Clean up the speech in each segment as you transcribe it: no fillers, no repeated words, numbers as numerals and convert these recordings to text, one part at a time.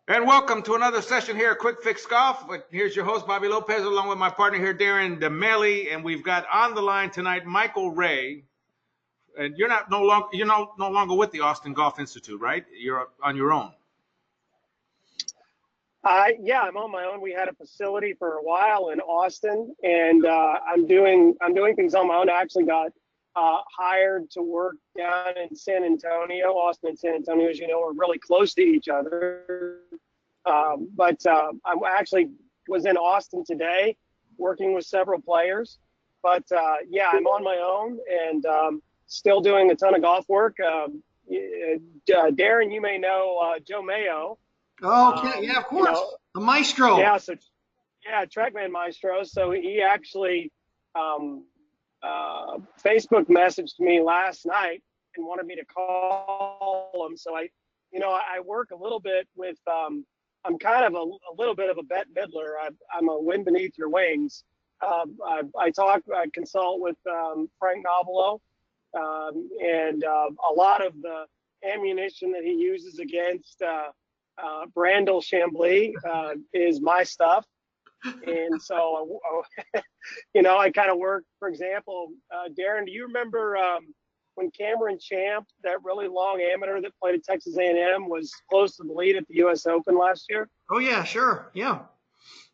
And welcome to another session here at Quick Fix Golf. Here's your host, Bobby Lopez, along with my partner here, Darren DeMelli. And we've got on the line tonight, Michael Wray. And you're no longer with the Austin Golf Institute, right? You're on your own. Yeah, I'm on my own. We had a facility for a while in Austin, and I'm doing things on my own. I actually got hired to work down in San Antonio. Austin and San Antonio, as you know, are really close to each other. But I actually was in Austin today working with several players. But yeah, I'm on my own and still doing a ton of golf work. Darren, you may know Joe Mayo. Oh, okay. Yeah, of course. The maestro. Yeah, so TrackMan maestro. So he actually Facebook messaged me last night and wanted me to call him. So I work a little bit with. I'm kind of a little bit of a Bette Midler. I'm a wind beneath your wings. I consult with Frank Novelo, and a lot of the ammunition that he uses against Brandel Chambly is my stuff. And so, I kind of work, for example, Darren, do you remember when Cameron Champ, that really long amateur that played at Texas A&M, was close to the lead at the U.S. Open last year? Oh, yeah, sure. Yeah.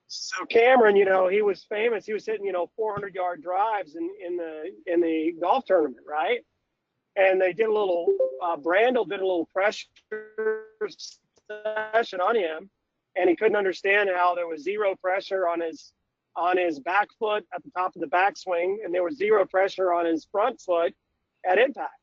So Cameron, he was famous. He was hitting, 400-yard drives in the golf tournament, right? And they did a little, Brandel did a little pressure session on him, and he couldn't understand how there was zero pressure on his back foot at the top of the backswing, and there was zero pressure on his front foot at impact.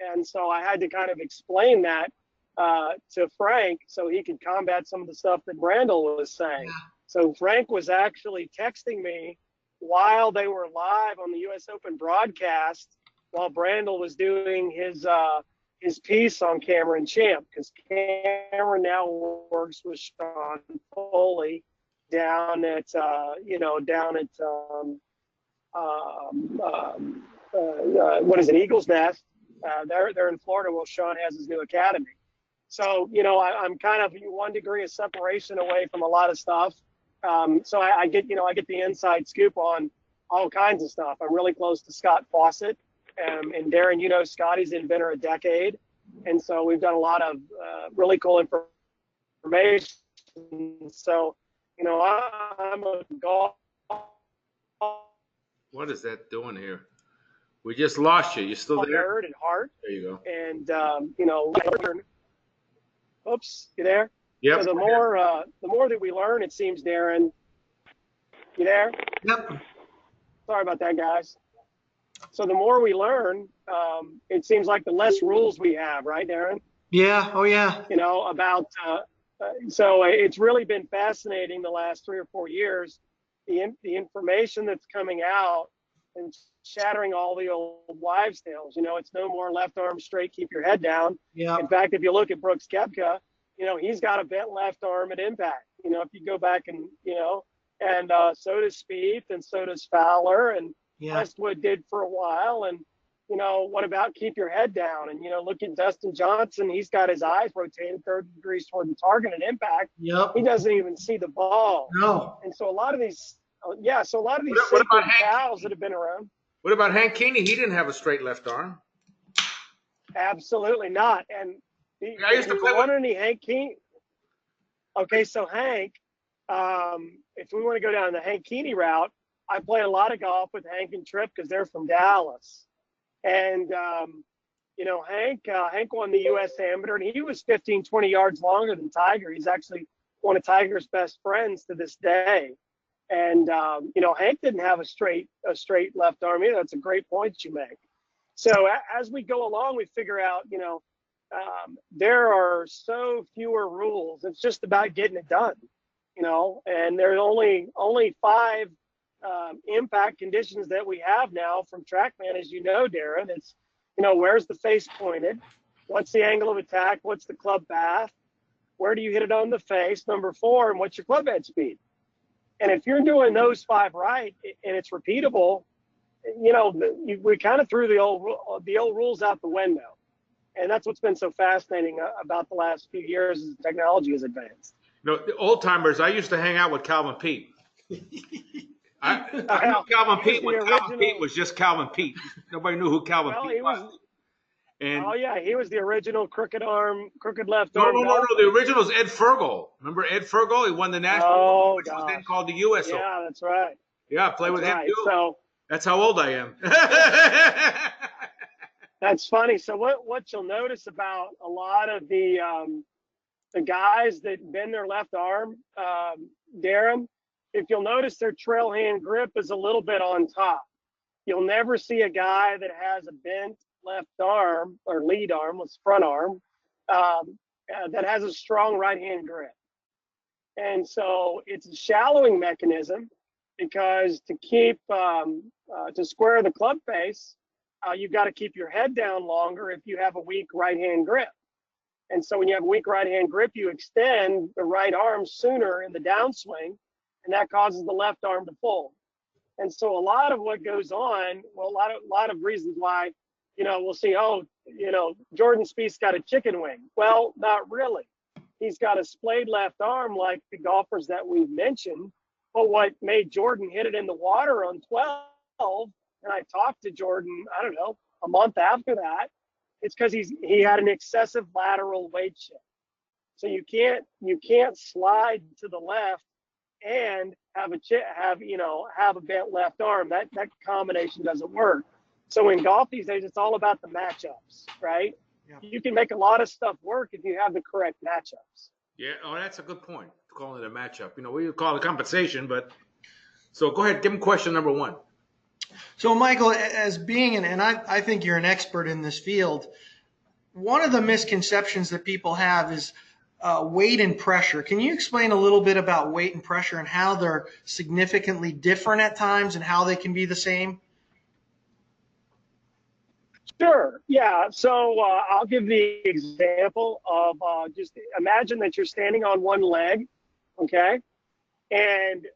And so I had to kind of explain that to Frank so he could combat some of the stuff that Brandel was saying. Yeah. So Frank was actually texting me while they were live on the U.S. Open broadcast while Brandel was doing his piece on Cameron Champ, because Cameron now works with Sean Foley down at what is it, Eagles Nest. They're in Florida where Sean has his new academy. So, I'm kind of 1 degree of separation away from a lot of stuff. So I get the inside scoop on all kinds of stuff. I'm really close to Scott Fawcett. And Darren, Scotty's inventor a decade. And so we've done a lot of really cool information. So, I'm a golf. What is that doing here? We just lost you. You still there? Nerd at heart. There you go. And oops, you there? Yep. So the more that we learn, it seems, Darren. You there? Yep. Sorry about that, guys. So the more we learn, it seems like the less rules we have, right, Darren? Yeah. Oh, yeah. So it's really been fascinating the last 3 or 4 years, the information that's coming out and shattering all the old wives' tales. It's no more left arm straight, keep your head down. Yeah. In fact, if you look at Brooks Koepka, he's got a bent left arm at impact. If you go back and, and so does Spieth and so does Fowler, and Westwood did for a while. And, what about keep your head down? And, look at Dustin Johnson. He's got his eyes rotated 30 degrees toward the target at impact. Yep. He doesn't even see the ball. No. And so a lot of these cows that have been around. What about Hank Keeney? He didn't have a straight left arm. Absolutely not. And I used to play with any Hank Keeney. Okay, so Hank, if we want to go down the Hank Keeney route, I play a lot of golf with Hank and Tripp because they're from Dallas. And, Hank won the U.S. Amateur, and he was 15, 20 yards longer than Tiger. He's actually one of Tiger's best friends to this day. And, Hank didn't have a straight left arm either. That's a great point you make. So as we go along, we figure out, there are so fewer rules. It's just about getting it done, and there's only 5 impact conditions that we have now from TrackMan, as you know, Darren. It's, where's the face pointed? What's the angle of attack? What's the club path? Where do you hit it on the face? Number 4, and what's your club head speed? And if you're doing those 5 right and it's repeatable, we kind of threw the old rules out the window. And that's what's been so fascinating about the last few years as technology has advanced. No, the old timers, I used to hang out with Calvin Pete. I know Calvin Pete when Calvin Pete was just Calvin Pete. Nobody knew who Calvin Pete was. And oh yeah, he was the original crooked left no, arm. no. The original is Ed Fergal. Remember Ed Fergal? He won the national, which was then called the U.S. Open. Yeah, that's right. Yeah, I played with him too. So that's how old I am. That's funny. So what you'll notice about a lot of the guys that bend their left arm, Darren, if you'll notice their trail hand grip is a little bit on top. You'll never see a guy that has a bent left arm or lead arm, with front arm, that has a strong right hand grip. And so it's a shallowing mechanism, because to keep to square the club face, you've got to keep your head down longer if you have a weak right hand grip. And so when you have a weak right hand grip, you extend the right arm sooner in the downswing, and that causes the left arm to fold. And so a lot of what goes on, well, a lot of reasons why, we'll see, Jordan Spieth's got a chicken wing. Well, not really. He's got a splayed left arm like the golfers that we've mentioned. But what made Jordan hit it in the water on 12, and I talked to Jordan, I don't know, a month after that, it's because he had an excessive lateral weight shift. So you can't slide to the left and have a bent left arm. That combination doesn't work. So in golf these days, it's all about the matchups, right? Yeah. You can make a lot of stuff work if you have the correct matchups. Yeah, that's a good point. Calling it a matchup. We call it compensation, but so go ahead, give him question number one. So Michael, as being and I think you're an expert in this field, one of the misconceptions that people have is weight and pressure. Can you explain a little bit about weight and pressure and how they're significantly different at times and how they can be the same? Sure. Yeah. So I'll give the example of just imagine that you're standing on one leg, okay? And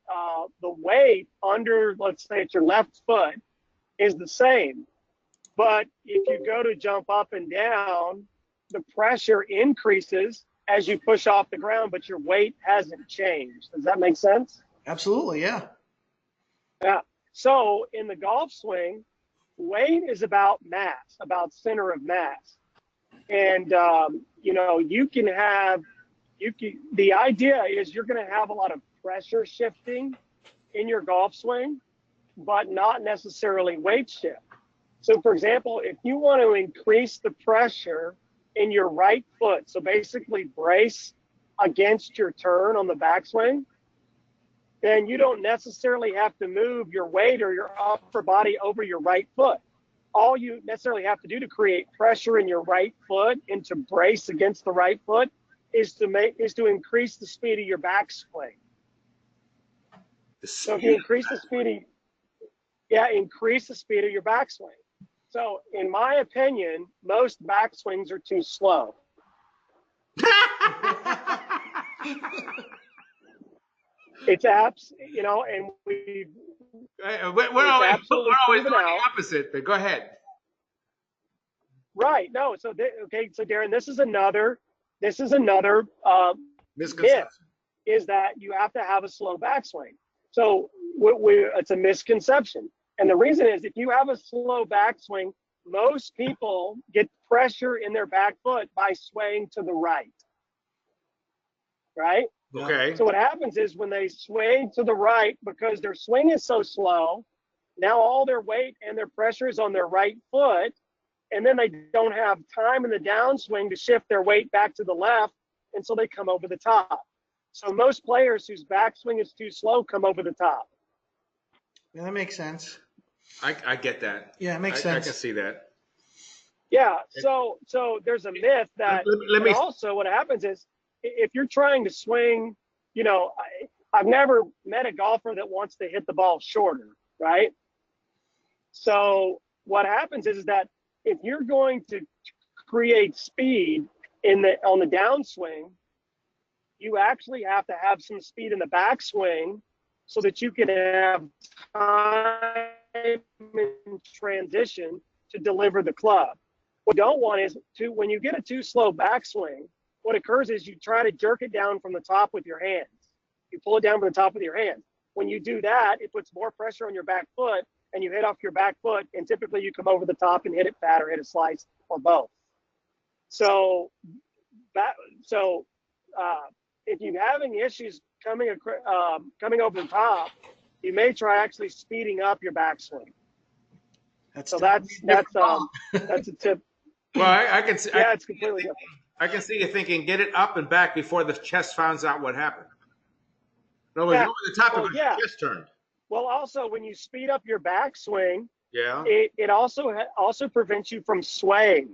the weight under, let's say it's your left foot, is the same. But if you go to jump up and down, the pressure increases as you push off the ground, but your weight hasn't changed. Does that make sense? Absolutely, yeah. Yeah. So in the golf swing, weight is about mass, about center of mass. And, the idea is you're going to have a lot of pressure shifting in your golf swing, but not necessarily weight shift. So for example, if you want to increase the pressure in your right foot, so basically brace against your turn on the backswing, then you don't necessarily have to move your weight or your upper body over your right foot. All you necessarily have to do to create pressure in your right foot and to brace against the right foot is to increase the speed of your backswing. So if you increase the speed of your backswing. So in my opinion, most backswings are too slow. It's and we're always doing the opposite, but go ahead. Right. No. So Darren, this is another misconception. Myth, is that you have to have a slow backswing. So it's a misconception. And the reason is if you have a slow backswing, most people get pressure in their back foot by swaying to the right. Right? Okay. So what happens is when they sway to the right, because their swing is so slow, now all their weight and their pressure is on their right foot, and then they don't have time in the downswing to shift their weight back to the left, and so they come over the top. So most players whose backswing is too slow come over the top. Yeah, that makes sense. I get that. Yeah, it makes sense. I can see that. Yeah. So there's a myth that also what happens is if you're trying to swing, I've never met a golfer that wants to hit the ball shorter, right? So what happens is that if you're going to create speed on the downswing, you actually have to have some speed in the backswing so that you can have time in transition to deliver the club. What you don't want is when you get a too slow backswing, what occurs is you try to jerk it down from the top with your hands. You pull it down from the top with your hands. When you do that, it puts more pressure on your back foot, and you hit off your back foot, and typically you come over the top and hit it fat or hit a slice or both. So if you're having issues coming over the top, you may try actually speeding up your backswing. That's a tip. Well, I can see. Yeah, it's completely different. I can see you thinking, get it up and back before the chest finds out what happened. In other words, over the top of the chest turned. Well, also when you speed up your backswing, yeah, it also prevents you from swaying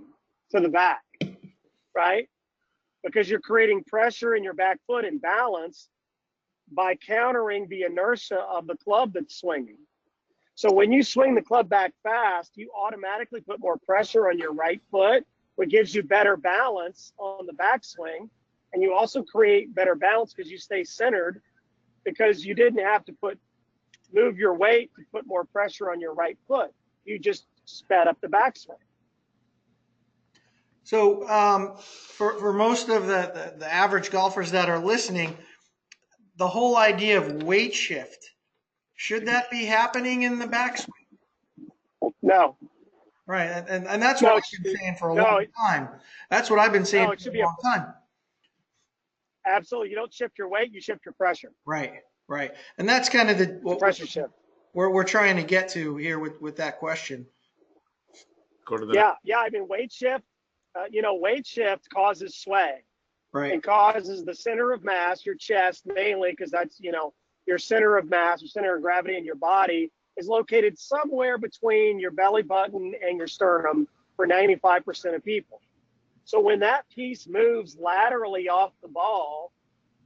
to the back, right? Because you're creating pressure in your back foot and balance by countering the inertia of the club that's swinging. So when you swing the club back fast, you automatically put more pressure on your right foot, which gives you better balance on the backswing. And you also create better balance because you stay centered, because you didn't have to move your weight to put more pressure on your right foot. You just sped up the backswing. So for most of the average golfers that are listening, the whole idea of weight shift, should that be happening in the backswing? No. Right, and that's what I've been saying for a long time. That's what I've been saying for a long time. Absolutely. You don't shift your weight, you shift your pressure. Right. And that's kind of the pressure shift we're trying to get to here with that question. Go to the I mean, weight shift, weight shift causes sway. Right. It causes the center of mass, your chest mainly, because that's, your center of mass, your center of gravity in your body is located somewhere between your belly button and your sternum for 95% of people. So when that piece moves laterally off the ball,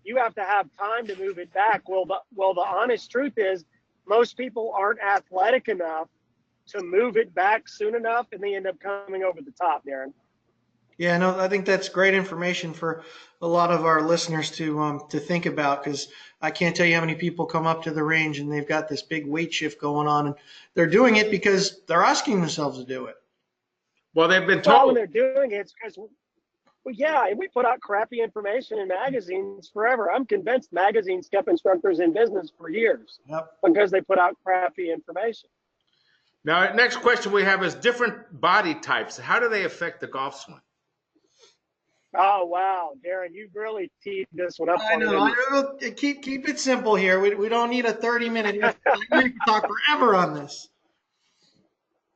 you have to have time to move it back. Well, the honest truth is most people aren't athletic enough to move it back soon enough, and they end up coming over the top, Darren. Yeah, no, I think that's great information for a lot of our listeners to think about, because I can't tell you how many people come up to the range and they've got this big weight shift going on, and they're doing it because they're asking themselves to do it. Well, they've been Well, told. when they're doing it, it's because, and we put out crappy information in magazines forever. I'm convinced magazines kept instructors in business for years because they put out crappy information. Now, next question we have is different body types. How do they affect the golf swing? Oh, wow, Darren, you really teed this one up. I know. Keep it simple here. We don't need a 30-minute. We can talk forever on this.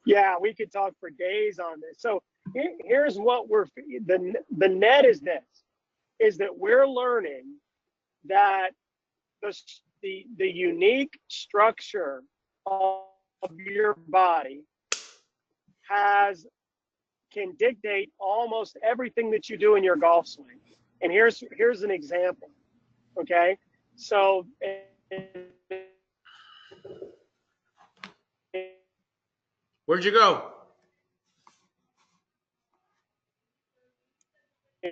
Yeah, we could talk for days on this. So here's what the net is this, is that we're learning that the unique structure of your body can dictate almost everything that you do in your golf swing. And here's an example. Okay. So where'd you go?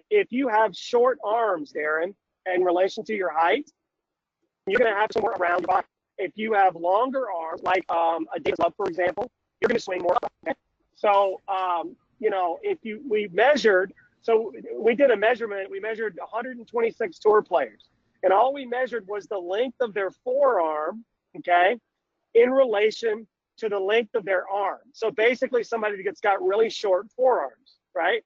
If you have short arms, Darren, in relation to your height, you're going to have somewhere around your body. If you have longer arms, like a Davis glove, for example, you're going to swing more. Okay? So, we did a measurement. We measured 126 tour players, and all we measured was the length of their forearm, okay, in relation to the length of their arm. So basically somebody that's got really short forearms, right?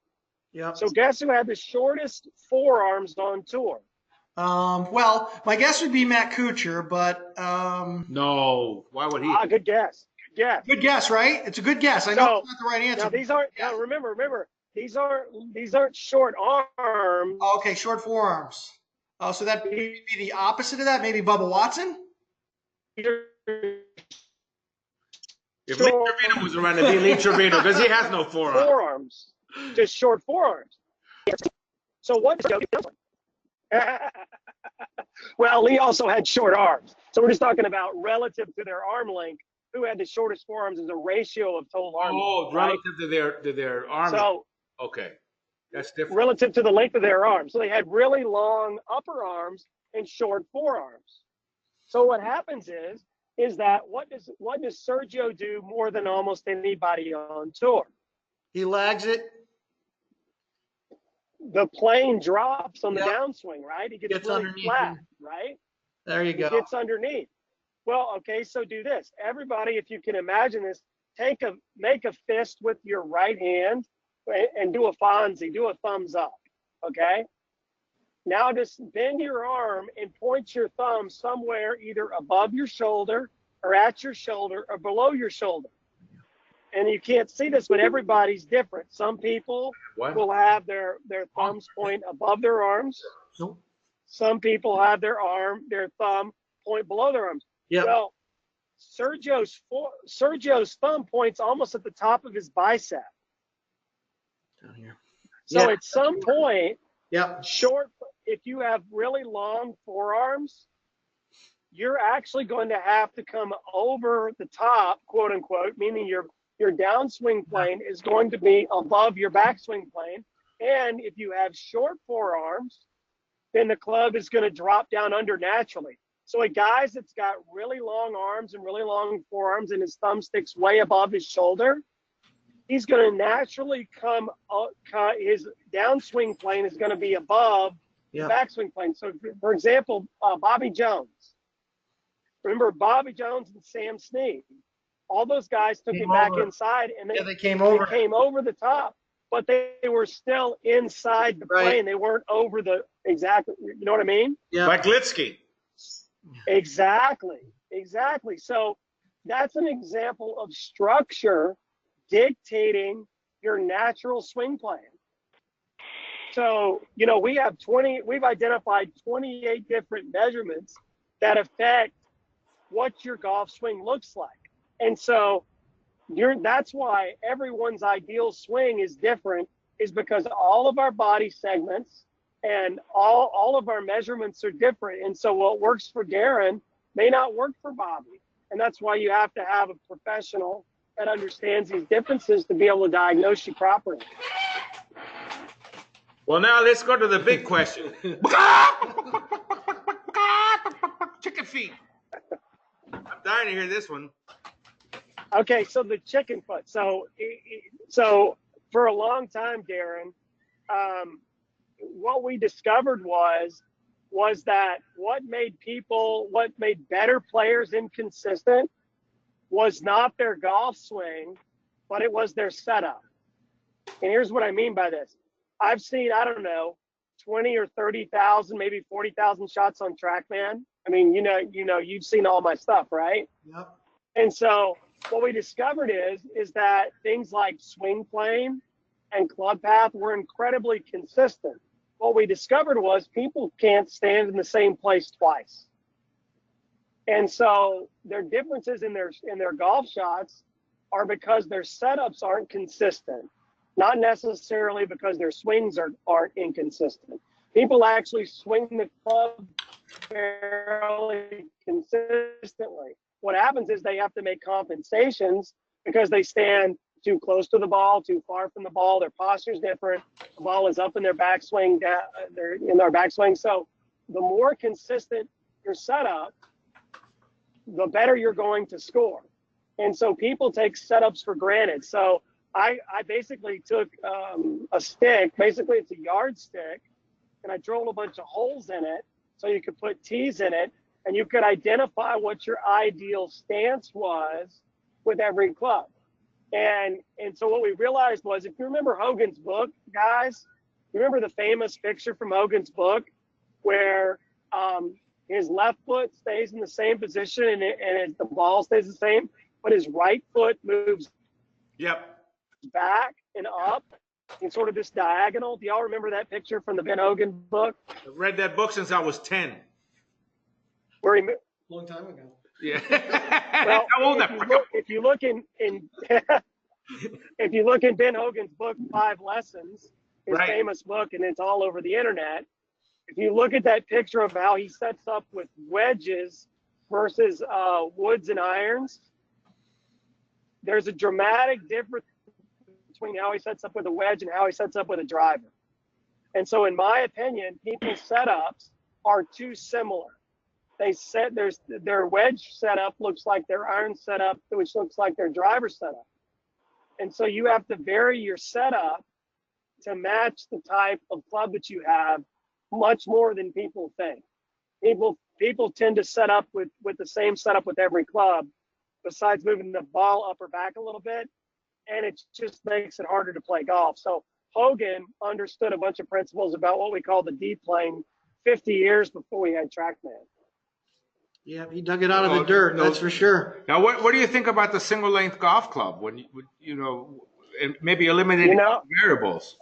Yeah. So guess who had the shortest forearms on tour? Well, my guess would be Matt Kuchar, but no. Why would he? Good guess. Good guess, right? It's a good guess. I know it's not the right answer. Now these aren't. Now remember, these aren't short arms. Oh, okay, short forearms. Oh, so that would be the opposite of that. Maybe Bubba Watson. If Lee Trevino was around, it'd be Lee Trevino, because he has no forearms. Forearms, just short forearms. So what does Joe do? Well, Lee also had short arms. So we're just talking about relative to their arm length, who had the shortest forearms as a ratio of total arm length. Oh, relative to their arm. So okay, that's different. Relative to the length of their arms. So they had really long upper arms and short forearms. So what happens is that what does Sergio do more than almost anybody on tour? He lags it. the plane drops on the Yep. downswing, right? It gets really underneath flat, him. right? There you It go. gets underneath. Well, okay, so do this. Everybody, if you can imagine this, make a fist with your right hand and do a Fonzie, do a thumbs up, okay? Now just bend your arm and point your thumb somewhere either above your shoulder or at your shoulder or below your shoulder. And you can't see this, but everybody's different. Some people will have their thumbs point above their arms. Nope. Some people have their thumb point below their arms. Yep. Well, Sergio's thumb points almost at the top of his bicep. Down here. So Yeah. at some point, Yep. if you have really long forearms, you're actually going to have to come over the top, quote unquote, meaning your downswing plane is going to be above your backswing plane. And if you have short forearms, then the club is going to drop down under naturally. So a guy that's got really long arms and really long forearms and his thumbstick's way above his shoulder, he's going to naturally his downswing plane is going to be above the backswing plane. So, for example, Bobby Jones. Remember Bobby Jones and Sam Snead? All those guys took it back inside, and they came over. They came over the top, but they were still inside the plane. They weren't over the exactly. You know what I mean? Yeah. Like Litsky. Exactly. So that's an example of structure dictating your natural swing plan. So, we've identified 28 different measurements that affect what your golf swing looks like. And so that's why everyone's ideal swing is different, is because all of our body segments and all of our measurements are different. And so what works for Darren may not work for Bobby. And that's why you have to have a professional that understands these differences to be able to diagnose you properly. Well, now let's go to the big question. Chicken feet. I'm dying to hear this one. Okay, so the chicken foot. So for a long time, Darren, what we discovered was that what made better players inconsistent was not their golf swing, but it was their setup. And here's what I mean by this. I've seen, 20 or 30,000, maybe 40,000 shots on TrackMan. I mean, you've seen all my stuff, right? Yep. And so what we discovered is that things like swing plane and club path were incredibly consistent. What we discovered was people can't stand in the same place twice. And so their differences in their golf shots are because their setups aren't consistent, not necessarily because their swings aren't inconsistent. People actually swing the club fairly consistently. What happens is they have to make compensations because they stand too close to the ball, too far from the ball. Their posture's different. The ball is up in their backswing. They're in their backswing. So the more consistent your setup, the better you're going to score. And so people take setups for granted. So I basically took a stick. Basically, it's a yardstick, and I drilled a bunch of holes in it so you could put tees in it, and you could identify what your ideal stance was with every club. And so what we realized was, if you remember Hogan's book, guys, you remember the famous picture from Hogan's book where his left foot stays in the same position and the ball stays the same, but his right foot moves back and up in sort of this diagonal. Do y'all remember that picture from the Ben Hogan book? I've read that book since I was 10. Where he Long time ago. Yeah. Well, How old if you look in if you look in Ben Hogan's book, 5 Lessons, his famous book, and it's all over the internet. If you look at that picture of how he sets up with wedges versus woods and irons, there's a dramatic difference between how he sets up with a wedge and how he sets up with a driver. And so in my opinion, people's setups are too similar. Their wedge setup looks like their iron setup, which looks like their driver setup. And so you have to vary your setup to match the type of club that you have much more than people think. People tend to set up with the same setup with every club, besides moving the ball up or back a little bit, and it just makes it harder to play golf. So Hogan understood a bunch of principles about what we call the deep plane 50 years before we had TrackMan. Yeah, he dug it out of the dirt, that's for sure. Now, what do you think about the single length golf club when you know, and maybe eliminating variables?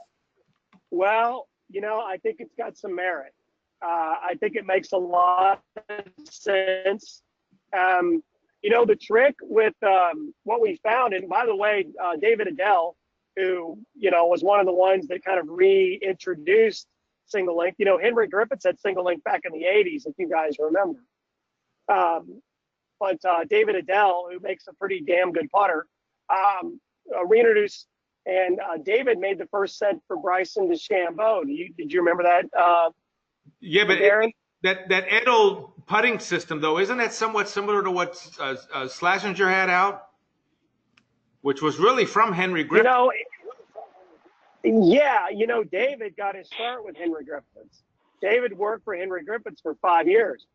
Well, I think it's got some merit. I think it makes a lot of sense. The trick with what we found, and by the way, David Adele, who, was one of the ones that kind of reintroduced single length. Henry Griffiths had single length back in the 80s, if you guys remember. But David Adele, who makes a pretty damn good putter, reintroduced, and David made the first set for Bryson DeChambeau. Did you remember that? Yeah, but Darren? that Edel putting system, though, isn't that somewhat similar to what Schlesinger had out, which was really from Henry Griffiths? David got his start with Henry Griffiths. David worked for Henry Griffiths for 5 years.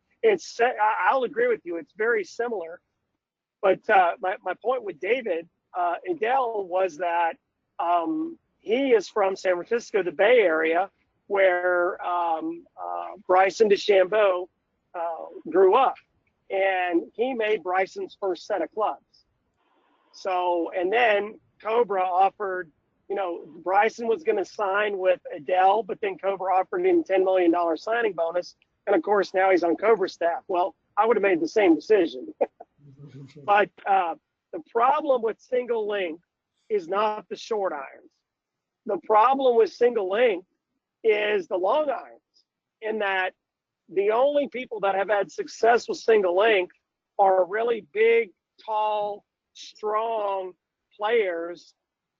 I'll agree with you. It's very similar. But my point with David Adele was that he is from San Francisco, the Bay Area, where Bryson DeChambeau grew up. And he made Bryson's first set of clubs. So, and then Cobra offered, Bryson was going to sign with Adele, but then Cobra offered him $10 million signing bonus. And of course, now he's on Cobra's staff. Well, I would have made the same decision. But the problem with single length is not the short irons. The problem with single length is the long irons, in that the only people that have had success with single length are really big, tall, strong players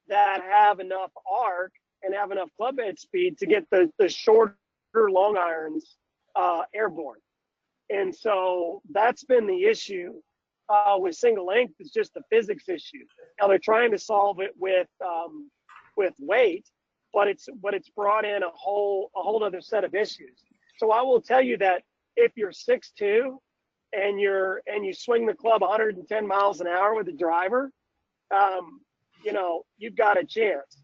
that have enough arc and have enough club head speed to get the shorter long irons airborne. And so that's been the issue with single length. It's just the physics issue. Now they're trying to solve it with weight, but it's brought in a whole other set of issues. So I will tell you that if you're 6'2" and you swing the club 110 miles an hour with a driver, you've got a chance.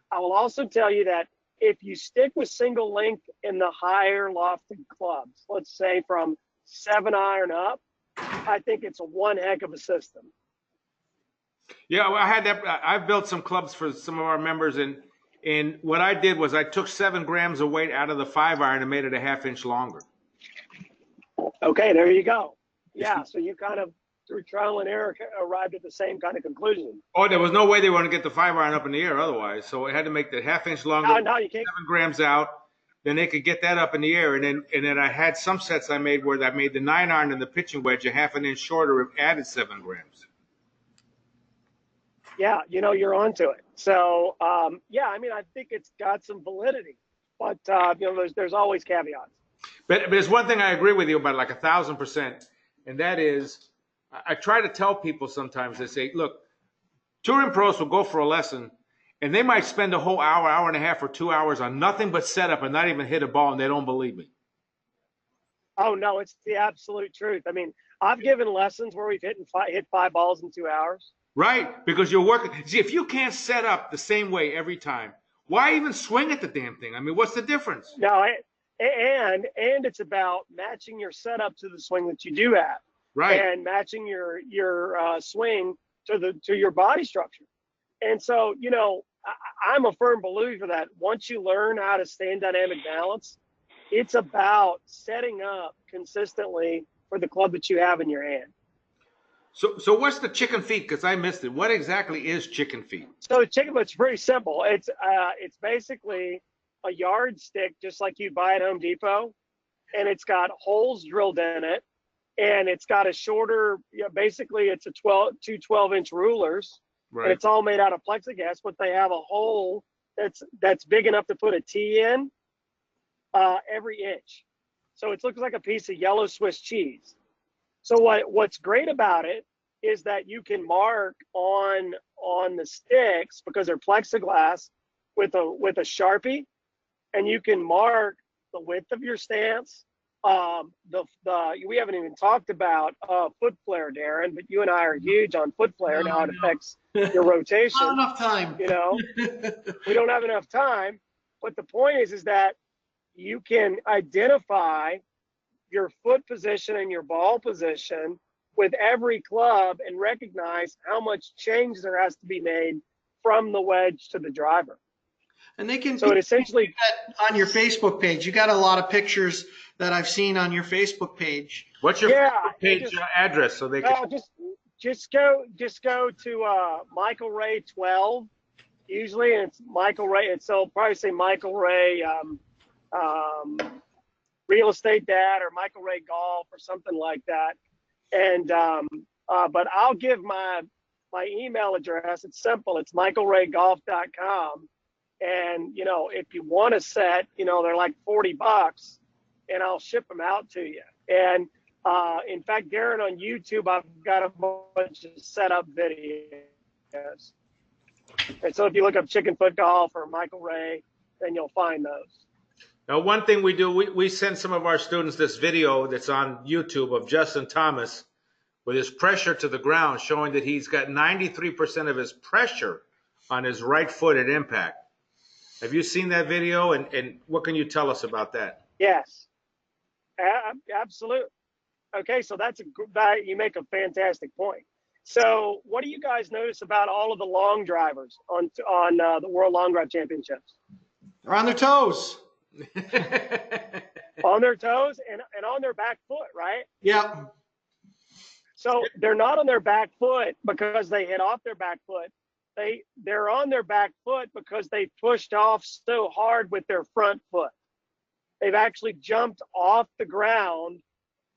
I will also tell you that if you stick with single length in the higher lofted clubs, let's say from 7-iron up, I think it's one heck of a system. Yeah, I had that. I've built some clubs for some of our members, and what I did was I took 7 grams of weight out of the 5-iron and made it a ½ inch longer. Okay, there you go. Yeah, so you kind of, through trial and error, arrived at the same kind of conclusion. Oh, there was no way they were going to get the 5-iron up in the air otherwise. So I had to make the ½ inch longer. No, you can't. 7 grams out, then they could get that up in the air. And then I had some sets I made where I made the 9-iron and the pitching wedge a ½ inch shorter, added 7 grams. Yeah, you're onto it. So, I think it's got some validity, but there's always caveats. But there's one thing I agree with you about, like 1,000%, and that is, I try to tell people sometimes, they say, look, touring pros will go for a lesson, and they might spend a whole hour, hour and a half, or 2 hours on nothing but setup and not even hit a ball, and they don't believe me. Oh, no, it's the absolute truth. I mean, I've given lessons where we've hit 5 balls in 2 hours. Right, because you're working. See, if you can't set up the same way every time, why even swing at the damn thing? I mean, what's the difference? No, and it's about matching your setup to the swing that you do have. Right. And matching your swing to your body structure. And so, I'm a firm believer that once you learn how to stay in dynamic balance, it's about setting up consistently for the club that you have in your hand. So what's the chicken feet? Because I missed it. What exactly is chicken feet? So chicken feet's pretty simple. It's basically a yardstick, just like you buy at Home Depot, and it's got holes drilled in it, and it's got a shorter. Basically, it's two 12-inch rulers, right. And it's all made out of plexiglass, but they have a hole that's big enough to put a tee in every inch. So it looks like a piece of yellow Swiss cheese. So what's great about it is that you can mark on the sticks, because they're plexiglass, with a Sharpie, and you can mark the width of your stance. We haven't even talked about foot flare, Darren, but you and I are huge on foot flare and how it affects your rotation. Not enough time. You know, we don't have enough time. But the point is that you can identify your foot position and your ball position with every club and recognize how much change there has to be made from the wedge to the driver. And they can so it essentially on your Facebook page. You got a lot of pictures that I've seen on your Facebook page. What's your Facebook page address so they can? Just go to Michael Wray 12. Usually it's Michael Wray. So I'll probably say Michael Wray Real Estate Dad or Michael Wray Golf or something like that. And but I'll give my email address. It's simple. It's michaelraygolf.com. And you know, if you want a set, you know, they're like $40, and I'll ship them out to you. And in fact, Darren, on YouTube, I've got a bunch of setup videos. And so if you look up Chicken Foot Golf or Michael Wray, then you'll find those. Now, one thing we do, we send some of our students this video that's on YouTube of Justin Thomas with his pressure to the ground, showing that he's got 93% of his pressure on his right foot at impact. Have you seen that video, and what can you tell us about that? Yes, absolutely. Okay, so you make a fantastic point. So what do you guys notice about all of the long drivers on the World Long Drive Championships? They're on their toes. On their toes and on their back foot, right? Yeah. So they're not on their back foot because they hit off their back foot. They're on their back foot because they pushed off so hard with their front foot. They've actually jumped off the ground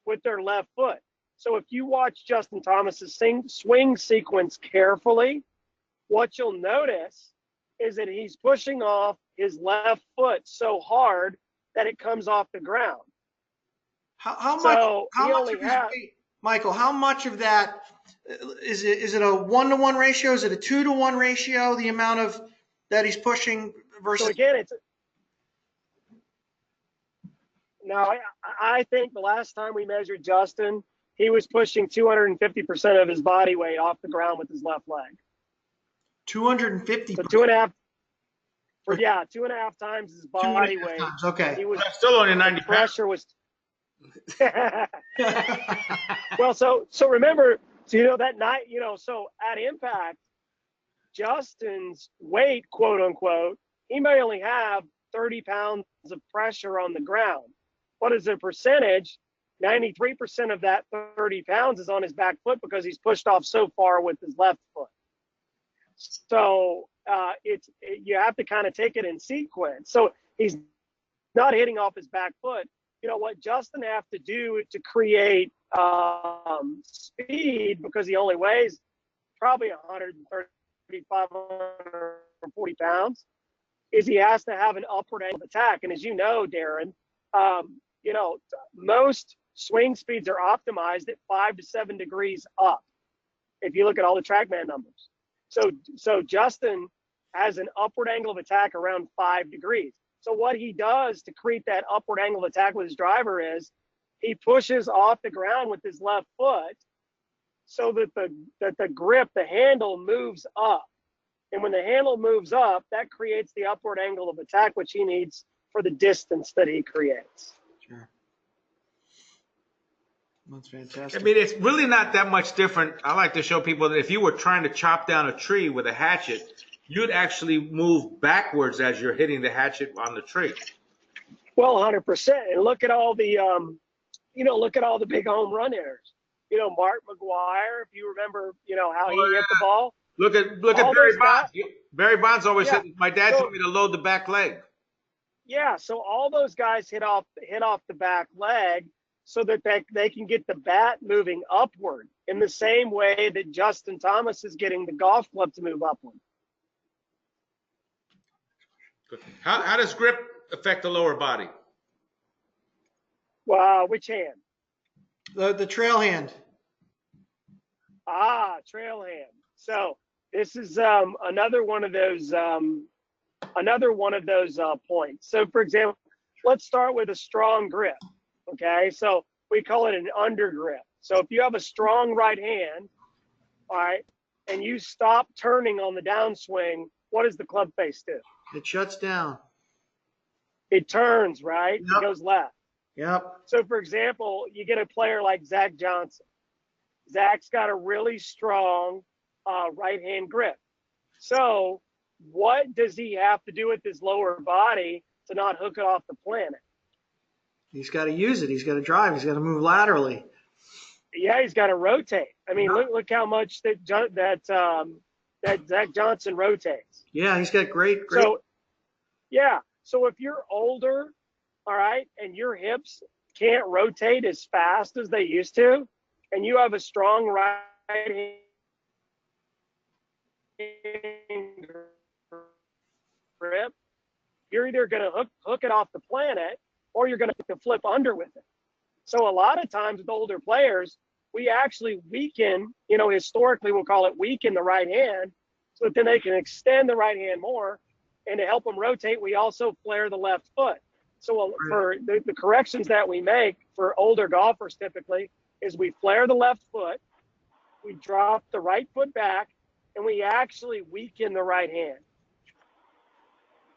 with their left foot. So if you watch Justin Thomas's swing sequence carefully, what you'll notice is that he's pushing off his left foot so hard that it comes off the ground. Michael, how much of that is it a 1-to-1 ratio? Is it a 2-to-1 ratio? The amount of that he's pushing versus. So again, I think the last time we measured Justin, he was pushing 250% of his body weight off the ground with his left leg. 250. So 2.5. Yeah, 2.5 times his body weight. Okay. He was still only 90 pounds. Pressure was. Well, so remember, so, you know, that night, you know, so at impact, Justin's weight, quote unquote, he may only have 30 pounds of pressure on the ground. What is the percentage? 93% of that 30 pounds is on his back foot because he's pushed off so far with his left foot. So you have to kind of take it in sequence. So he's not hitting off his back foot. You know what Justin have to do to create speed, because he only weighs probably 135, 140 pounds, is he has to have an upward angle of attack. And as you know, Darren, you know, most swing speeds are optimized at 5 to 7 degrees up, if you look at all the TrackMan numbers. So Justin has an upward angle of attack around 5 degrees. So what he does to create that upward angle of attack with his driver is he pushes off the ground with his left foot so that the grip, the handle moves up. And when the handle moves up, that creates the upward angle of attack, which he needs for the distance that he creates. Sure. That's fantastic. I mean, it's really not that much different. I like to show people that if you were trying to chop down a tree with a hatchet, you'd actually move backwards as you're hitting the hatchet on the tree. Well, 100%. And look at all the, you know, look at all the big home run hitters. You know, Mark McGuire, if you remember, you know, how he hit the ball. Look at Barry Bonds. Barry Bonds always said, my dad told me to load the back leg. Yeah, so all those guys hit off the back leg so that they can get the bat moving upward in the same way that Justin Thomas is getting the golf club to move upward. How does grip affect the lower body? Wow, which hand? The trail hand. Trail hand. So this is another one of those another one of those points. So, for example, let's start with a strong grip. Okay, so we call it an under grip. So if you have a strong right hand, all right, and you stop turning on the downswing, what does the club face do? It shuts down. It turns, right? Yep. It goes left. Yep. So, for example, you get a player like Zach Johnson. Zach's got a really strong right-hand grip. So what does he have to do with his lower body to not hook it off the planet? He's got to use it. He's got to drive. He's got to move laterally. Yeah, he's got to rotate. I mean, look how much that Zach Johnson rotates. Yeah, he's got great. So, yeah. So if you're older, all right, and your hips can't rotate as fast as they used to, and you have a strong right hand grip, you're either going to hook it off the planet, or you're going to flip under with it. So a lot of times with older players, we actually weaken, historically we'll call it weaken the right hand, so that then they can extend the right hand more. And to help them rotate, we also flare the left foot. So for the corrections that we make for older golfers typically is we flare the left foot, we drop the right foot back, and we actually weaken the right hand.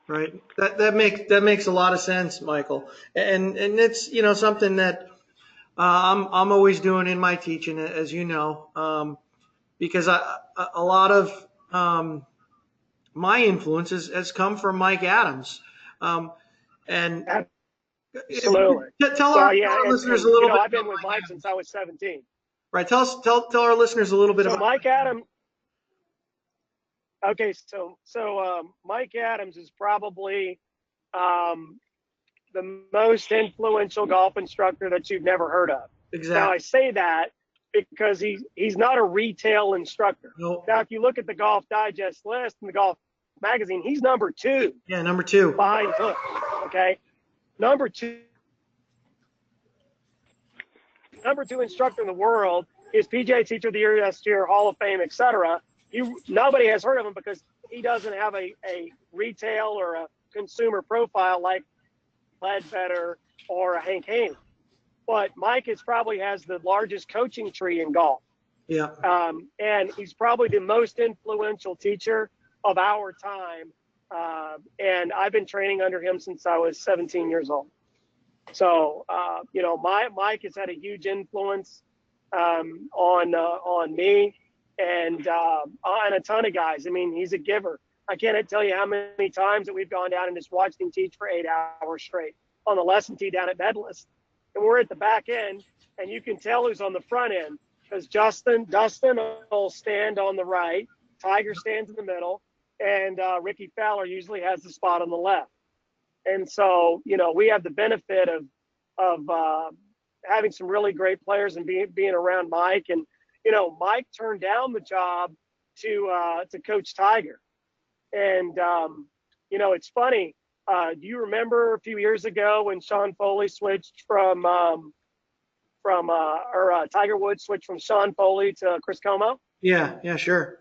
Right. That makes a lot of sense, Michael. And it's something that I'm always doing in my teaching, as you know, because a lot of my influence has come from Mike Adams, and absolutely. Tell our listeners a little bit. I've been with Mike since I was 17. Right. Tell our listeners a little bit about Mike Adams. Okay, so Mike Adams is probably the most influential golf instructor that you've never heard of. Exactly. Now I say that because he's not a retail instructor. Nope. Now if you look at the Golf Digest list and the Golf Magazine, he's number 2. Yeah, number 2 behind Hook. Okay, number two instructor in the world is PGA Teacher of the Year last year, Hall of Fame, etc. Nobody has heard of him because he doesn't have a retail or a consumer profile like Ledbetter or a Hank Haney. But Mike probably has the largest coaching tree in golf. Yeah. And he's probably the most influential teacher of our time. And I've been training under him since I was 17 years old. So, Mike has had a huge influence on me and a ton of guys. I mean, he's a giver. I can't tell you how many times that we've gone down and just watched him teach for 8 hours straight on the lesson tee down at Medalist. And we're at the back end, and you can tell who's on the front end because Dustin will stand on the right, Tiger stands in the middle, and Ricky Fowler usually has the spot on the left. And so, we have the benefit of having some really great players and being around Mike. And, Mike turned down the job to coach Tiger. And, it's funny. Do you remember a few years ago when Sean Foley switched Tiger Woods switched from Sean Foley to Chris Como? Yeah, sure.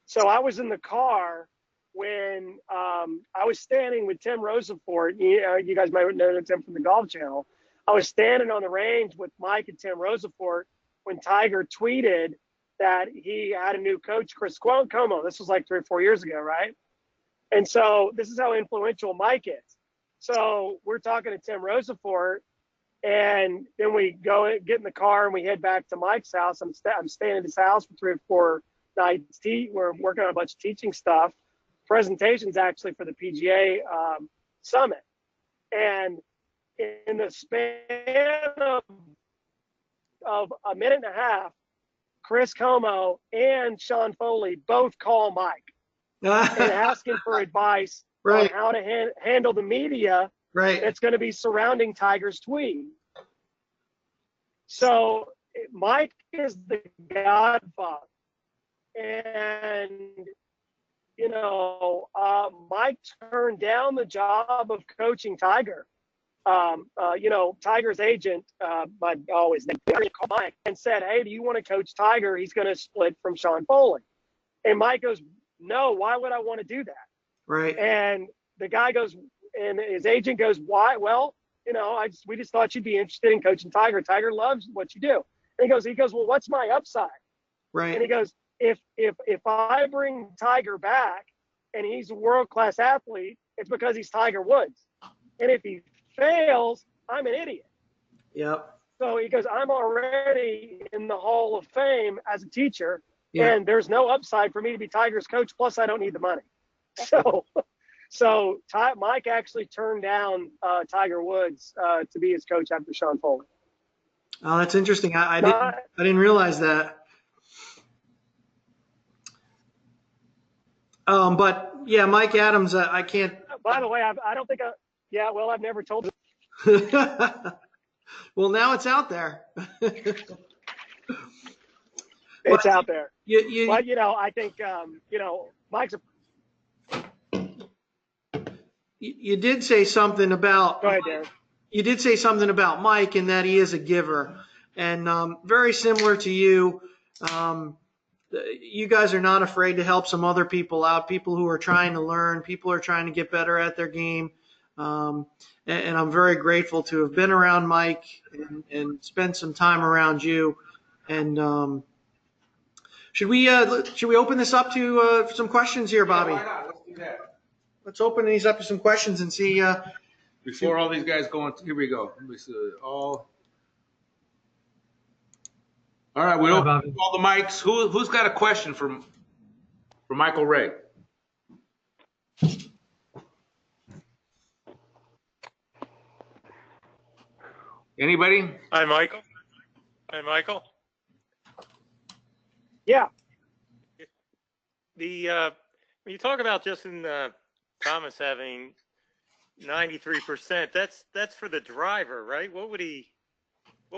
So I was in the car when I was standing with Tim Rosenfort. You guys might know Tim from the Golf Channel. I was standing on the range with Mike and Tim Rosenfort when Tiger tweeted that he had a new coach, Chris Como. This was like 3 or 4 years ago, right? And so this is how influential Mike is. So we're talking to Tim Rosenfort, and then we get in the car and we head back to Mike's house. I'm staying at his house for 3 or 4 nights. We're working on a bunch of teaching stuff, presentations actually for the PGA Summit. And in the span of a minute and a half, Chris Como and Sean Foley both call Mike and ask him for advice on how to handle the media that's going to be surrounding Tiger's tweet. So Mike is the godfather. And, Mike turned down the job of coaching Tiger. Tiger's agent, I always called Mike and said, "Hey, do you want to coach Tiger? He's going to split from Sean Foley." And Mike goes, "No, why would I want to do that?" Right. And the guy goes, and his agent goes, why? Well, we just thought you'd be interested in coaching Tiger. Tiger loves what you do. And he goes, well, what's my upside? Right. And he goes, if I bring Tiger back and he's a world-class athlete, it's because he's Tiger Woods. And if he fails, I'm an idiot. Yep. So he goes, I'm already in the Hall of Fame as a teacher, Yeah. and there's no upside for me to be Tiger's coach. Plus, I don't need the money. So Mike actually turned down Tiger Woods to be his coach after Sean Foley. Oh, that's interesting. I didn't realize that. But yeah, Mike Adams, I can't. By the way, I don't think I've never told him. Well, now it's out there. It's out there. But I think Mike's you did say something about. Go ahead, Darren. You did say something about Mike and that he is a giver, and very similar to you. You guys are not afraid to help some other people out, people who are trying to learn, people who are trying to get better at their game. And I'm very grateful to have been around Mike and spent some time around you. And should we open this up to some questions here, Bobby? Yeah, why not? Let's do that. Let's open these up to some questions and see. Before all these guys go on, here we go. Let me see. All right, we open all the mics. Who's got a question for Michael Wray? Anybody? Hi, Michael. Yeah. When you talk about Justin Thomas having 93%, that's for the driver, right? What was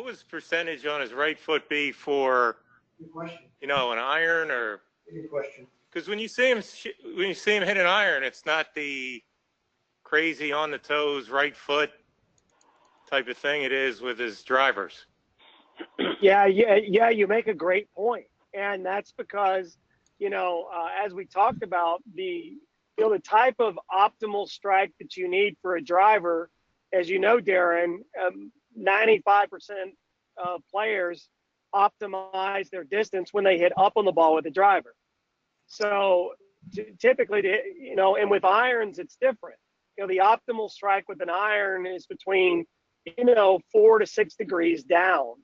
his percentage on his right foot be for, an iron or? Good question. Because when you see him hit an iron, it's not the crazy on the toes right foot type of thing it is with his drivers. Yeah. You make a great point, and that's because as we talked about the type of optimal strike that you need for a driver, as you know, Darren, 95% of players optimize their distance when they hit up on the ball with the driver. So typically, and with irons, it's different. The optimal strike with an iron is between 4 to 6 degrees down.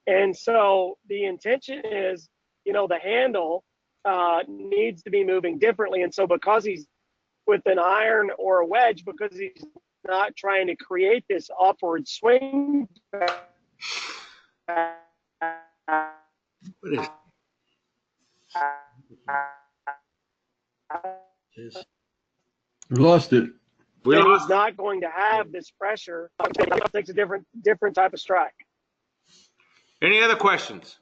And so the intention is, the handle needs to be moving differently. And so because he's with an iron or a wedge, because he's not trying to create this upward swing. What is We lost it. He's not going to have this pressure. It takes a different type of strike. Any other questions?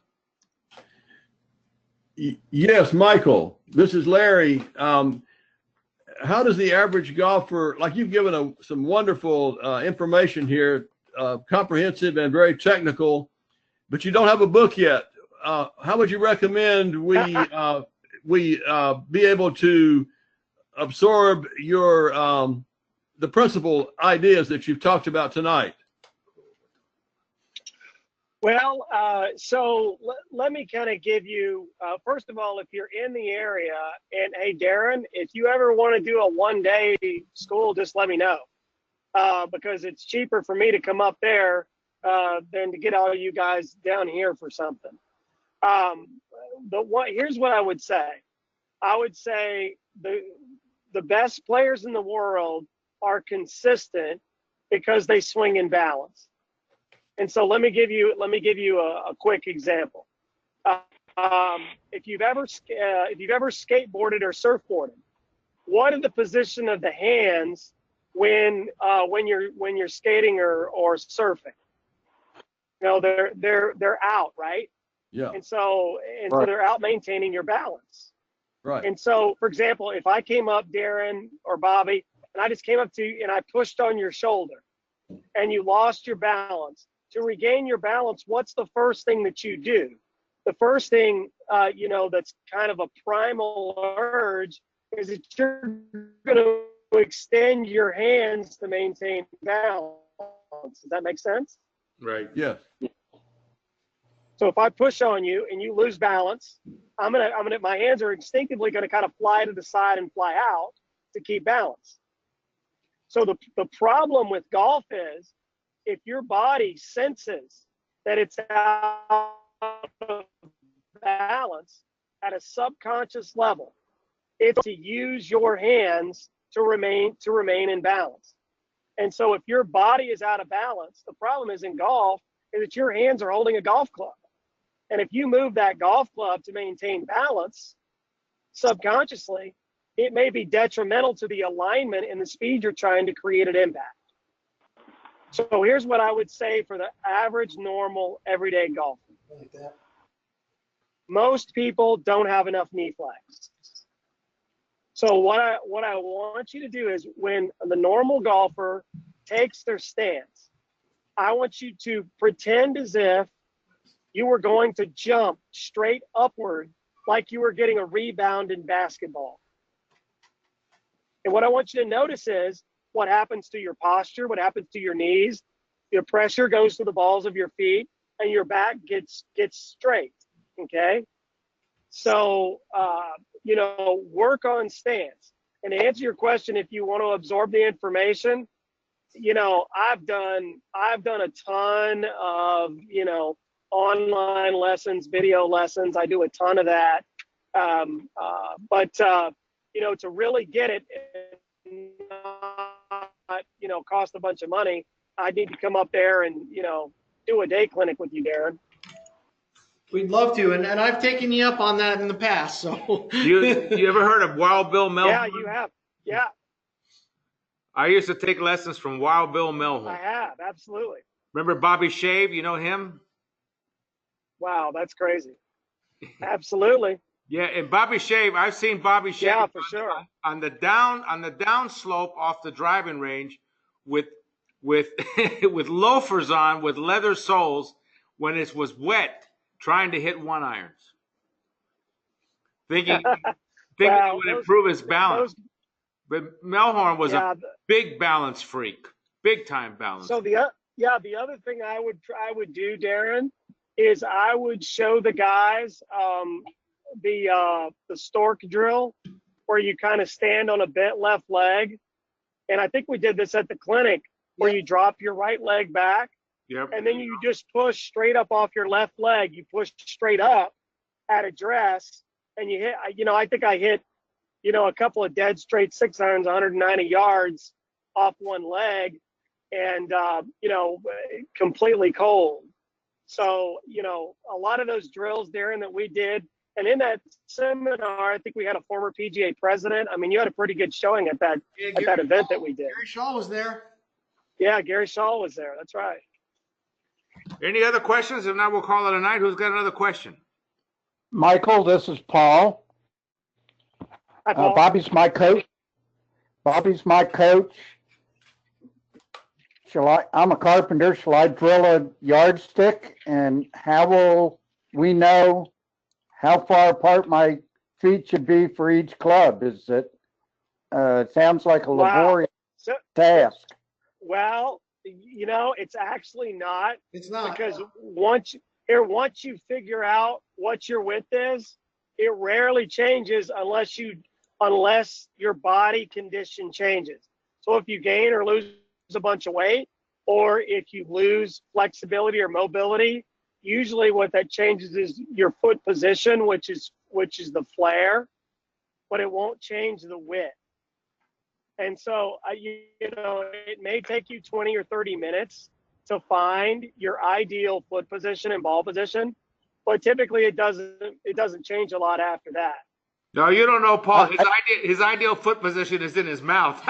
Yes, Michael. This is Larry. How does the average golfer, like you've given some wonderful information here, comprehensive and very technical, but you don't have a book yet. How would you recommend we be able to absorb your the principal ideas that you've talked about tonight? Well, so let me kind of give you, first of all, if you're in the area, and hey, Darren, if you ever want to do a one-day school, just let me know, because it's cheaper for me to come up there than to get all you guys down here for something. Here's what I would say. I would say the best players in the world are consistent because they swing in balance. And so let me give you a quick example. If you've ever skateboarded or surfboarded, what are the position of the hands when you're skating or surfing? They're out, right? Yeah. And so they're out maintaining your balance. Right. And so, for example, if I came up, Darren or Bobby, and I just came up to you and I pushed on your shoulder and you lost your balance, to regain your balance, what's the first thing that you do? The first thing, that's kind of a primal urge is that you're going to extend your hands to maintain balance. Does that make sense? Right. Yes. So if I push on you and you lose balance, my hands are instinctively going to kind of fly to the side and fly out to keep balance. So the problem with golf is if your body senses that it's out of balance at a subconscious level, it's to use your hands to remain in balance. And so if your body is out of balance, the problem is in golf is that your hands are holding a golf club. And if you move that golf club to maintain balance subconsciously, it may be detrimental to the alignment and the speed you're trying to create at impact. So here's what I would say for the average, normal, everyday golfer. Like that. Most people don't have enough knee flex. So what I want you to do is when the normal golfer takes their stance, I want you to pretend as if you were going to jump straight upward like you were getting a rebound in basketball. And what I want you to notice is what happens to your posture, what happens to your knees. Your pressure goes to the balls of your feet and your back gets straight, okay? So, work on stance. And to answer your question, if you want to absorb the information, I've done a ton of, online lessons, video lessons. I do a ton of that. But to really get it and not, cost a bunch of money, I need to come up there and, do a day clinic with you, Darren. We'd love to, and I've taken you up on that in the past. So You ever heard of Wild Bill Melhorn? Yeah, you have. Yeah, I used to take lessons from Wild Bill I Melhorn. have. Absolutely. Remember Bobby Shave? You know him? Wow, that's crazy. Absolutely. Yeah, and Bobby Shave, I've seen Bobby Shave Yeah, for sure. on the down slope off the driving range with with loafers on with leather soles when it was wet, trying to hit 1-irons, thinking it would improve his balance. But Melhorn was a big balance freak, big time balance. So the other thing I would do, Darren, is I would show the guys the stork drill where you kind of stand on a bent left leg. And I think we did this at the clinic where you drop your right leg back. Yep. And then you just push straight up off your left leg. You push straight up at address and you hit, I think I hit, a couple of dead straight 6-irons, 190 yards off one leg and, completely cold. So, a lot of those drills, Darren, that we did, and in that seminar, I think we had a former PGA president. I mean, you had a pretty good showing at that event that we did. Gary Shaw was there. Yeah, Gary Shaw was there. That's right. Any other questions? If not, we'll call it a night. Who's got another question? Michael, this is Paul. Hi, Paul. Bobby's my coach. I'm a carpenter. Shall I drill a yardstick? And how will we know how far apart my feet should be for each club? Is it, sounds like a laborious task. Well, it's actually not. It's not. Because once you figure out what your width is, it rarely changes unless your body condition changes. So if you gain or lose a bunch of weight, or if you lose flexibility or mobility, usually what that changes is your foot position, which is the flare, but it won't change the width. And so, it may take you 20 or 30 minutes to find your ideal foot position and ball position, but typically it doesn't change a lot after that. No, you don't know, Paul. His ideal foot position is in his mouth.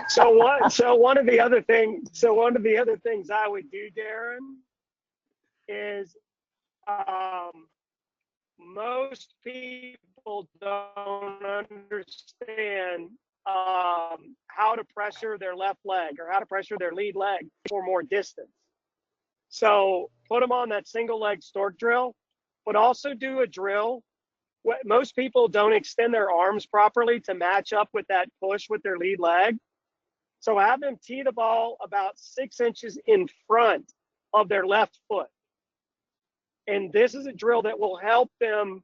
So one of the other things I would do, Darren, is most people don't understand how to pressure their left leg or how to pressure their lead leg for more distance. So put them on that single leg stork drill, but also do a drill. Most people don't extend their arms properly to match up with that push with their lead leg. So have them tee the ball about 6 inches in front of their left foot. And this is a drill that will help them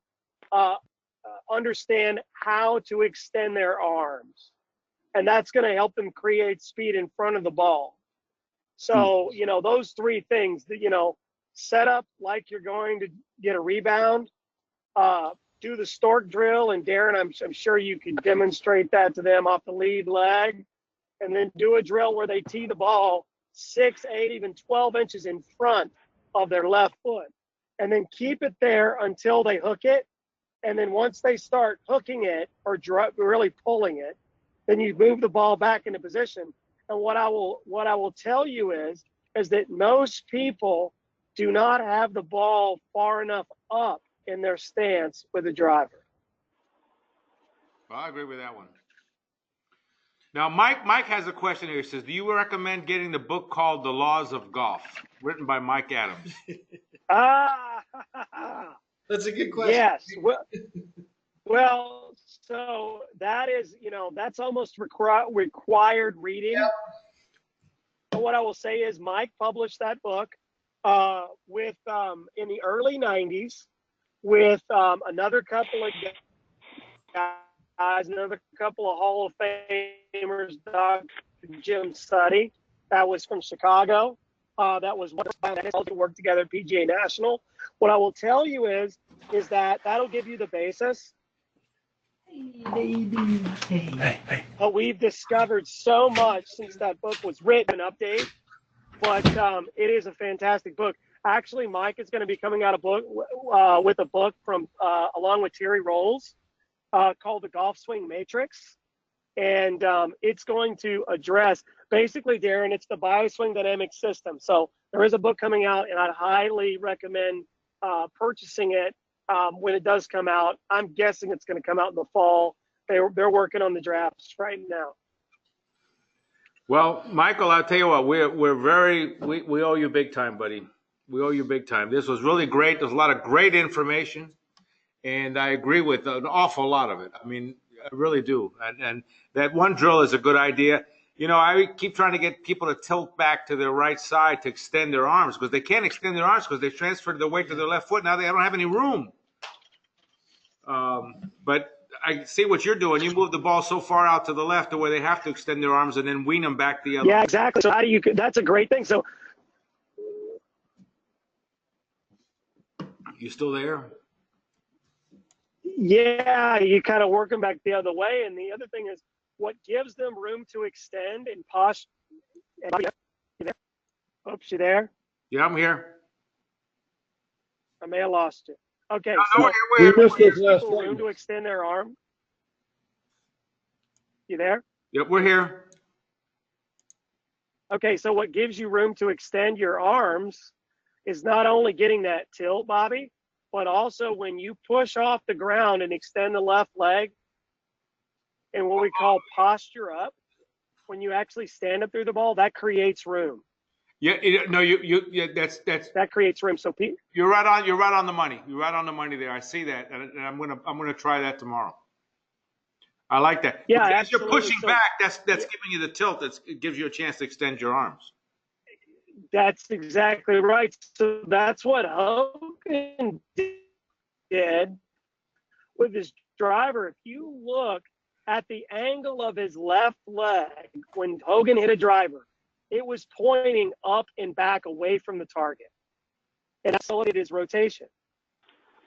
understand how to extend their arms. And that's going to help them create speed in front of the ball. So, you know, those three things that, you know, set up like you're going to get a rebound, do the stork drill. And Darren, I'm sure you can demonstrate that to them off the lead leg. And then do a drill where they tee the ball 6, 8, even 12 inches in front of their left foot. And then keep it there until they hook it. And then once they start hooking it or really pulling it, then you move the ball back into position. And what I will tell you is that most people do not have the ball far enough up in their stance with a driver. Well, I agree with that one. Now, Mike has a question here. He says, do you recommend getting the book called The Laws of Golf, written by Mike Adams? That's a good question. Yes. Well, so that is, you know, that's almost required reading. Yep. But what I will say is Mike published that book with in the early 90s with another couple of guys, another couple of Hall of Famers, Dr. Jim Suddy, that was from Chicago. That was one to work together at PGA National. What I will tell you is that that'll give you the basis. Hey. But we've discovered so much since that book was written, update. But it is a fantastic book. Actually, Mike is going to be coming out with a book from along with Terry Rolls called The Golf Swing Matrix. And it's going to address, basically, Darren, it's the bioswing dynamic system. So there is a book coming out, and I'd highly recommend purchasing it when it does come out. I'm guessing it's going to come out in the fall. They're working on the drafts right now. Well, Michael, I'll tell you what, we owe you big time, buddy. We owe you big time. This was really great. There's a lot of great information, and I agree with an awful lot of it. I mean, I really do. And that one drill is a good idea. You know, I keep trying to get people to tilt back to their right side to extend their arms because they can't extend their arms because they transferred their weight to their left foot. Now they don't have any room. But I see what you're doing. You move the ball so far out to the left to where they have to extend their arms and then wean them back the other. Yeah, exactly. So that's a great thing. So you still there? Yeah, you kind of work them back the other way. And the other thing is what gives them room to extend and posture. Oops, you there? Yeah, I'm here. I may have lost you. Okay, no, so we're gives people room to extend their arm. You there? Yep, we're here. Okay, so what gives you room to extend your arms is not only getting that tilt, Bobby, but also when you push off the ground and extend the left leg and what we call posture up, when you actually stand up through the ball, that creates room. Yeah, that creates room. So you're right on the money. You're right on the money there. I see that, and I'm gonna try that tomorrow. I like that. Yeah, as absolutely. You're pushing back. That's giving you the tilt. It gives you a chance to extend your arms. That's exactly right. So that's what Hogan did with his driver. If you look at the angle of his left leg when Hogan hit a driver, it was pointing up and back away from the target. And that's what it is, rotation.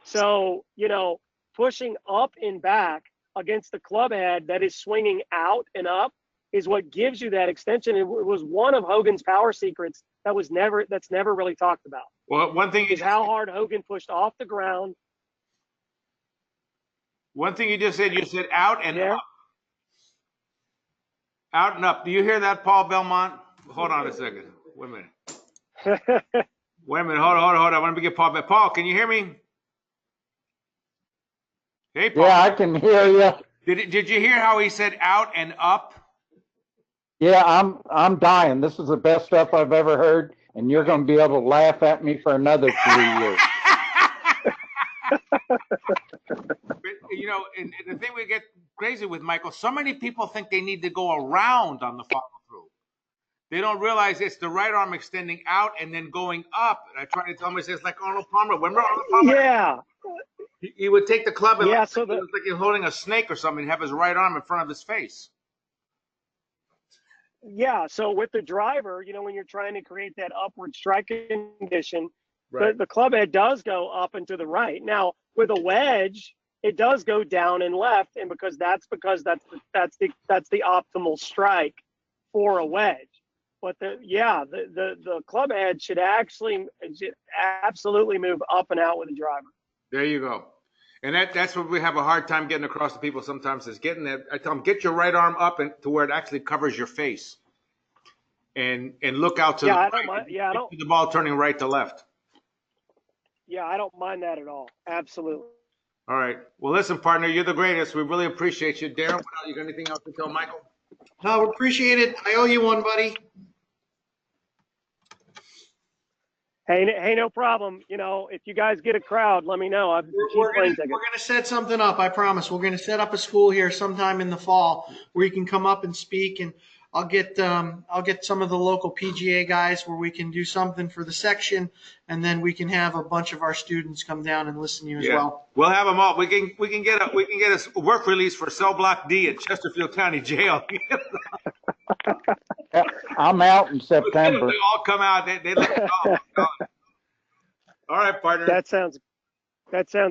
So, you know, pushing up and back against the club head that is swinging out and up is what gives you that extension. It was one of Hogan's power secrets that's never really talked about. Well, one thing is how hard Hogan pushed off the ground. One thing you said out and up. Out and up. Do you hear that, Paul Belmont? Hold on a second. Wait a minute. Wait a minute. Hold on. I want to get Paul back. Paul, can you hear me? Hey, Paul. Yeah, I can hear you. Did you hear how he said out and up? Yeah, I'm dying. This is the best stuff I've ever heard, and you're going to be able to laugh at me for another 3 years. But, you know, and the thing we get crazy with, Michael, so many people think they need to go around on the follow through. They don't realize it's the right arm extending out and then going up. And I try to tell them, it's like Arnold Palmer. Remember Arnold Palmer? Yeah. He would take the club and Yeah, it so was like he was holding a snake or something and have his right arm in front of his face. Yeah, so with the driver, you know, when you're trying to create that upward strike condition, Right. the club head does go up and to the right. Now, with a wedge, it does go down and left, and because that's the optimal strike for a wedge. But the club head should absolutely move up and out with the driver. There you go. And that's what we have a hard time getting across to people sometimes is getting that. I tell them, get your right arm up and to where it actually covers your face. And look out to the right. I don't. The ball turning right to left. Yeah, I don't mind that at all. Absolutely. All right. Well, listen, partner, you're the greatest. We really appreciate you. Darren, you got anything else to tell Michael? No, appreciate it. I owe you one, buddy. Hey, no problem. You know, if you guys get a crowd, let me know. We're going to set something up. I promise. We're going to set up a school here sometime in the fall where you can come up and speak, and I'll get some of the local PGA guys where we can do something for the section, and then we can have a bunch of our students come down and listen to you as well. We'll have them all. We can get a work release for Cell Block D at Chesterfield County Jail. I'm out in September. They all come out. They let it all. All right, partner. That sounds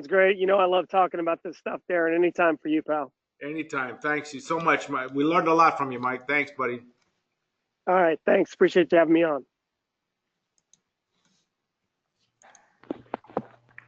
great. You know, I love talking about this stuff, Darren. Anytime for you, pal. Anytime. Thanks you so much, Mike. We learned a lot from you, Mike. Thanks, buddy. All right. Thanks. Appreciate you having me on.